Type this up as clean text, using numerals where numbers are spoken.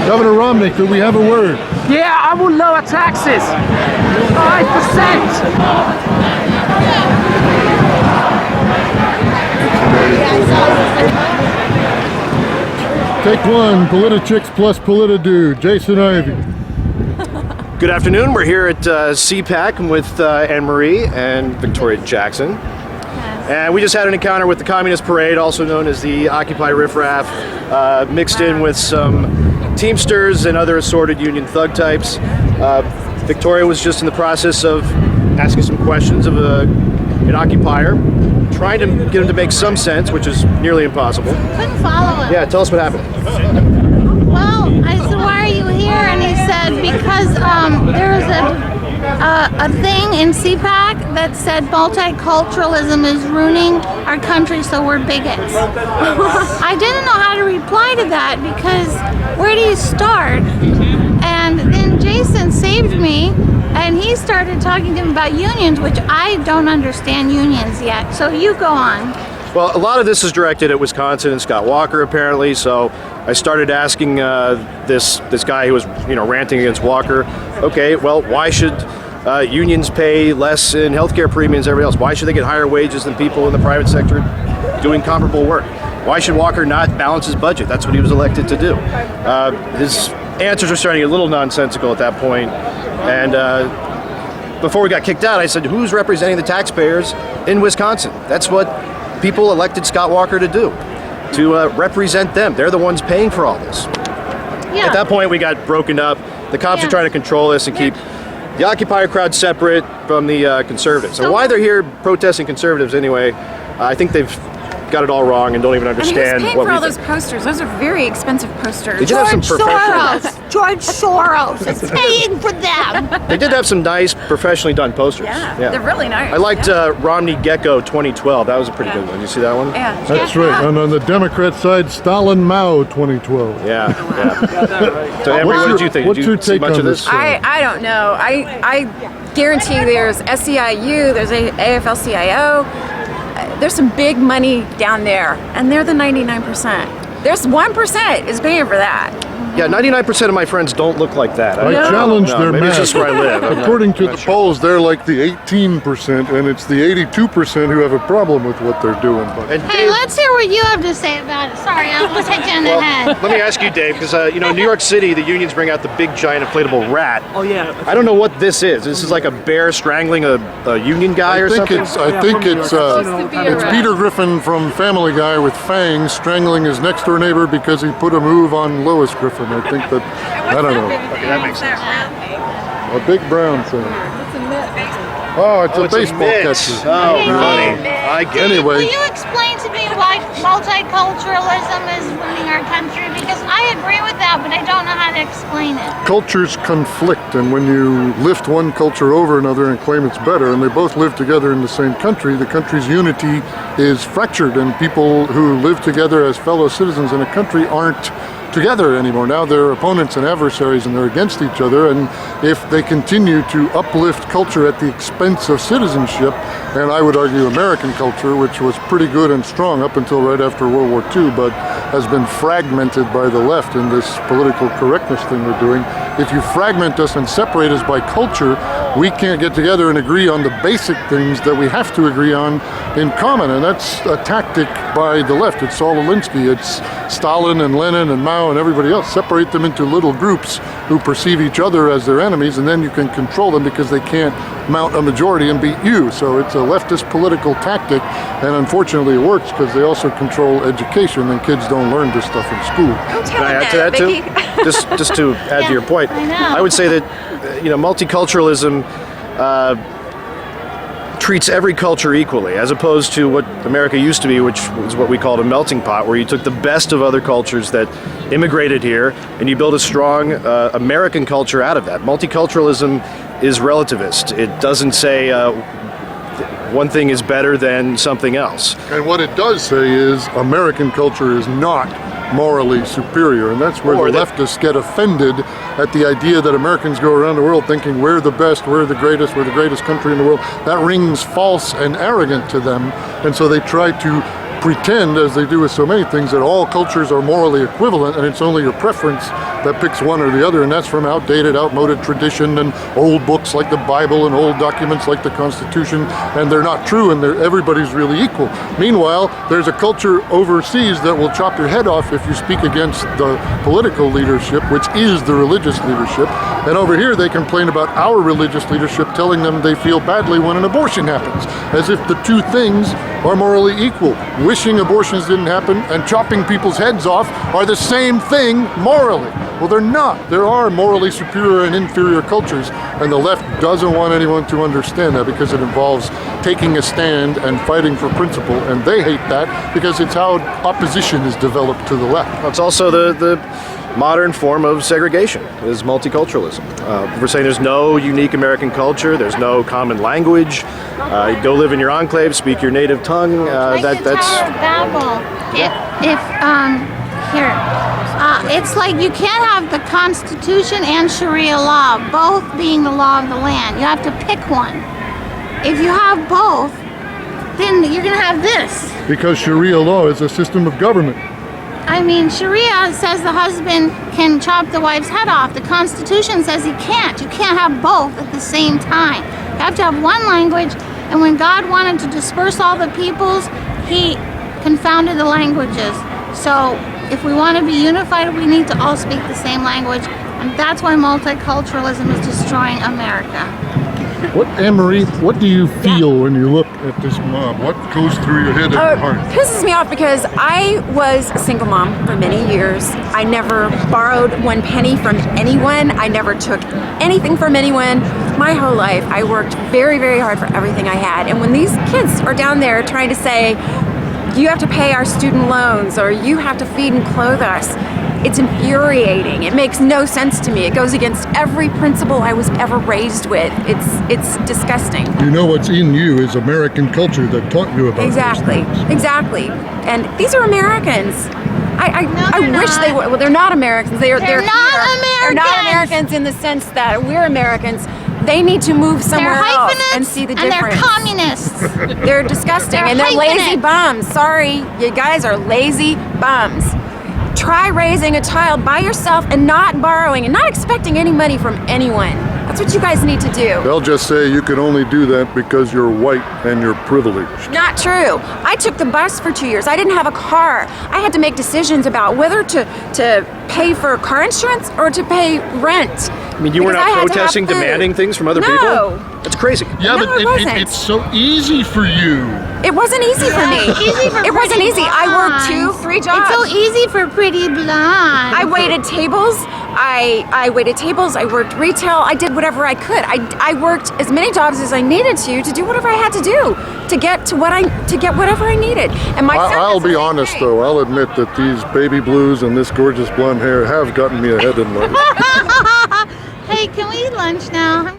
Governor Romney, could we have a word? Yeah, I will lower taxes. 5%. Take one, PolitiChicks plus PolitiDude, Jason Ivey. Good afternoon. We're here at CPAC with Anne-Marie and Victoria Jackson. And we just had an encounter with the Communist Parade, also known as the Occupy Riffraff, mixed in with some Teamsters and other assorted union thug types. Victoria was just in the process of asking some questions of an occupier, trying to get him to make some sense, which is nearly impossible. Couldn't follow him. Yeah, tell us what happened. Well, I said, why are you here? And he said, because there was a thing in CPAC that said multiculturalism is ruining our country, so we're bigots. I didn't know how to reply to that because where do you start? And then Jason saved me, and he started talking to him about unions, which I don't understand unions yet. So you go on. Well, a lot of this is directed at Wisconsin and Scott Walker, apparently. So I started asking this guy who was, ranting against Walker. Okay, well, why should unions pay less in healthcare premiums than everybody else? Why should they get higher wages than people in the private sector doing comparable work? Why should Walker not balance his budget? That's what he was elected to do. His answers were starting to get a little nonsensical at that point. And before we got kicked out, I said, who's representing the taxpayers in Wisconsin? That's what people elected Scott Walker to do, to represent them. They're the ones paying for all this. Yeah. At that point, we got broken up. The cops are trying to control us and keep the occupier crowd separate from the conservatives. And why they're here protesting conservatives anyway, I think they've got it all wrong and don't even understand and who's paying what for all we those posters? Those are very expensive posters. They did have some George Soros is paying for them. They did have some nice, professionally done posters. Yeah, they're really nice. I liked Romney Gecko 2012. That was a pretty good one. You see that one? Yeah. That's right. And on the Democrat side, Stalin Mao 2012. Yeah. So, Emery, what did you think? What's did you your see take much on of this? this? I don't know. I guarantee there's SEIU, there's AFL-CIO. There's some big money down there, and they're the 99%. There's 1% is paying for that. Yeah, 99% of my friends don't look like that. I challenge their maybe math. it's just where I live. According to the polls, they're like the 18%, and it's the 82% who have a problem with what they're doing. But And Hey, Dave, let's hear what you have to say about it. Sorry, I almost hit you in the head. let me ask you, Dave, because New York City, the unions bring out the big giant inflatable rat. Oh yeah. I don't know what this is. This is like a bear strangling a union guy or something? I think it's Peter Griffin from Family Guy with fangs strangling his next door neighbor because he put a move on Lois Griffin. I think that, I don't know. Okay, that makes sense. A big brown thing. Oh, it's a baseball catcher. Oh, funny. I get it. Will you explain to me why multiculturalism is ruining our country? Because I agree with that, but I don't know how to explain it. Cultures conflict, and when you lift one culture over another and claim it's better, and they both live together in the same country, the country's unity is fractured, and people who live together as fellow citizens in a country aren't together anymore. Now they're opponents and adversaries, and they're against each other, and if they continue to uplift culture at the expense of citizenship, and I would argue American culture, which was pretty good and strong up until right after World War II, but has been fragmented by the left in this political correctness thing we're doing. If you fragment us and separate us by culture, we can't get together and agree on the basic things that we have to agree on in common, and that's a tactic by the left. It's Saul Alinsky, it's Stalin and Lenin and Mao and everybody else. Separate them into little groups who perceive each other as their enemies, and then you can control them because they can't mount a majority and beat you. So it's a leftist political tactic, and unfortunately it works because they also control education, and kids don't learn this stuff in school. Can I add to that too? Just to add to your point, I would say that multiculturalism treats every culture equally, as opposed to what America used to be, which was what we called a melting pot, where you took the best of other cultures that immigrated here and you build a strong American culture out of that. Multiculturalism is relativist. It doesn't say one thing is better than something else. And what it does say is American culture is not morally superior, and that's where the leftists get offended at the idea that Americans go around the world thinking we're the best, we're the greatest country in the world. That rings false and arrogant to them, and so they try to pretend, as they do with so many things, that all cultures are morally equivalent, and it's only your preference that picks one or the other, and that's from outdated, outmoded tradition and old books like the Bible and old documents like the Constitution, and they're not true, and everybody's really equal. Meanwhile, there's a culture overseas that will chop your head off if you speak against the political leadership, which is the religious leadership, and over here they complain about our religious leadership telling them they feel badly when an abortion happens, as if the two things are morally equal. Wishing abortions didn't happen and chopping people's heads off are the same thing morally. Well, they're not. There are morally superior and inferior cultures, and the left doesn't want anyone to understand that because it involves taking a stand and fighting for principle, and they hate that because it's how opposition is developed to the left. It's also the modern form of segregation, is multiculturalism. We're saying there's no unique American culture, there's no common language. You go live in your enclave, speak your native tongue. Like the Tower of Babel. It's like you can't have the Constitution and Sharia law both being the law of the land. You have to pick one. If you have both, then you're going to have this. Because Sharia law is a system of government. I mean, Sharia says the husband can chop the wife's head off. The Constitution says he can't. You can't have both at the same time. You have to have one language, and when God wanted to disperse all the peoples, he confounded the languages. So if we want to be unified, we need to all speak the same language, and that's why multiculturalism is destroying America. What, Anne-Marie, what do you feel when you look at this mob? What goes through your head and your heart? It pisses me off because I was a single mom for many years. I never borrowed one penny from anyone. I never took anything from anyone. My whole life, I worked very, very hard for everything I had. And when these kids are down there trying to say, you have to pay our student loans or you have to feed and clothe us, it's infuriating. It makes no sense to me. It goes against every principle I was ever raised with. It's disgusting. You know what's in you is American culture that taught you about Exactly, those things. exactly. And these are Americans. I wish they were. Well, they're not Americans. They're not here. Americans. They're not Americans in the sense that we're Americans. They need to move somewhere else and see the difference. And they're communists. They're disgusting, and they're lazy bums. Sorry, you guys are lazy bums. Try raising a child by yourself and not borrowing and not expecting any money from anyone. That's what you guys need to do. They'll just say you can only do that because you're white and you're privileged. Not true. I took the bus for 2 years. I didn't have a car. I had to make decisions about whether to pay for car insurance or to pay rent. I mean, you were not protesting, demanding things from other people? That's crazy. Yeah, No, but it wasn't. it's so easy for you. It wasn't easy for me. It wasn't easy. I worked 2-3 jobs. It's so easy for pretty blonde. I waited tables. I waited tables. I worked retail. I did whatever I could. I worked as many jobs as I needed to do whatever I had to do to get whatever I needed. And my son I'll has the be same honest thing. though. I'll admit that these baby blues and this gorgeous blonde hair have gotten me ahead in life. Hey, can we eat lunch now?